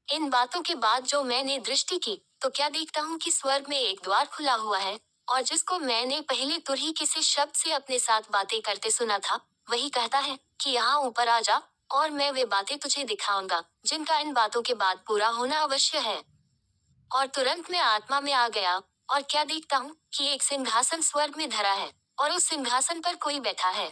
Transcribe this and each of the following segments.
इन बातों के बाद जो मैंने दृष्टि की, तो क्या देखता हूँ कि स्वर्ग में एक द्वार खुला हुआ है, और जिसको मैंने पहले तुरही किसी शब्द से अपने साथ बातें करते सुना था, वही कहता है कि यहाँ ऊपर आ जा, और मैं वे बातें तुझे दिखाऊंगा जिनका इन बातों के बाद पूरा होना अवश्य है। और तुरंत मैं आत्मा में आ गया, और क्या देखता हूँ कि एक सिंहासन स्वर्ग में धरा है, और उस सिंहासन पर कोई बैठा है,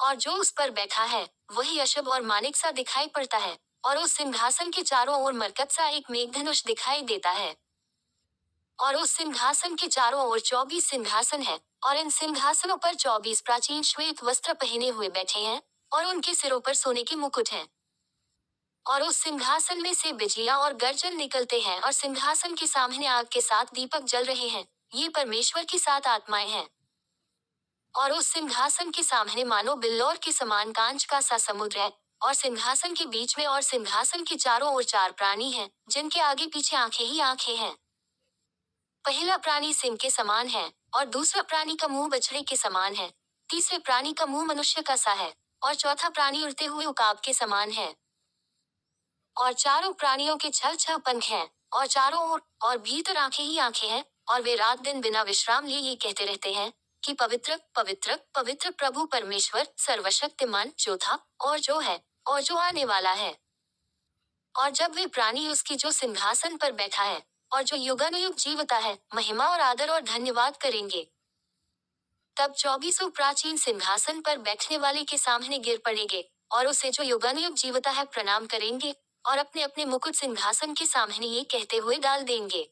और जो उस पर बैठा है वही अशुभ और मानिक सा दिखाई पड़ता है, और उस सिंहासन के चारों ओर मरकत सा एक मेघधनुष दिखाई देता है। और उस सिंहासन के चारों ओर 24 सिंहासन है, और इन सिंहासनों पर 24 प्राचीन श्वेत वस्त्र पहने हुए बैठे हैं, और उनके सिरों पर सोने के मुकुट हैं। और उस सिंहासन में से बिजलियां और गर्जन निकलते हैं, और सिंहासन के सामने आग के 7 दीपक जल रहे हैं। ये परमेश्वर की 7 आत्माएं हैं। और उस सिंहासन के सामने मानो बिल्लौर के समान कांच का सा समुद्र है, और सिंहासन के बीच में और सिंहासन के चारों ओर 4 प्राणी हैं, जिनके आगे पीछे आंखें ही आंखें हैं। पहला प्राणी सिंह के समान है, और दूसरा प्राणी का मुंह बछड़े के समान है, तीसरे प्राणी का मुंह मनुष्य का सा है, और चौथा प्राणी उड़ते हुए उकाब के समान है। और चारों प्राणियों के 6 पंख हैं, और चारों ओर और भीतर आंखें ही आंखें हैं, और वे रात दिन बिना विश्राम लिए ये कहते रहते हैं कि पवित्र पवित्र पवित्र प्रभु परमेश्वर सर्वशक्तिमान, जो था और जो है और जो आने वाला है। और जब वे प्राणी उसकी जो सिंहासन पर बैठा है और जो युगानुयुग जीवता है, महिमा और आदर और धन्यवाद करेंगे, तब 24 प्राचीन सिंहासन पर बैठने वाले के सामने गिर पड़ेंगे, और उसे जो युगानुयुग जीवता है प्रणाम करेंगे, और अपने अपने मुकुट सिंहासन के सामने ये कहते हुए डाल देंगे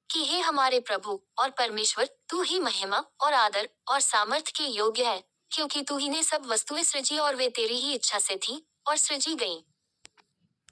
कि हे हमारे प्रभु और परमेश्वर, तू ही महिमा और आदर और सामर्थ के योग्य है, क्योंकि तू ही ने सब वस्तुएं सृजी, और वे तेरी ही इच्छा से थी और सृजी गईं।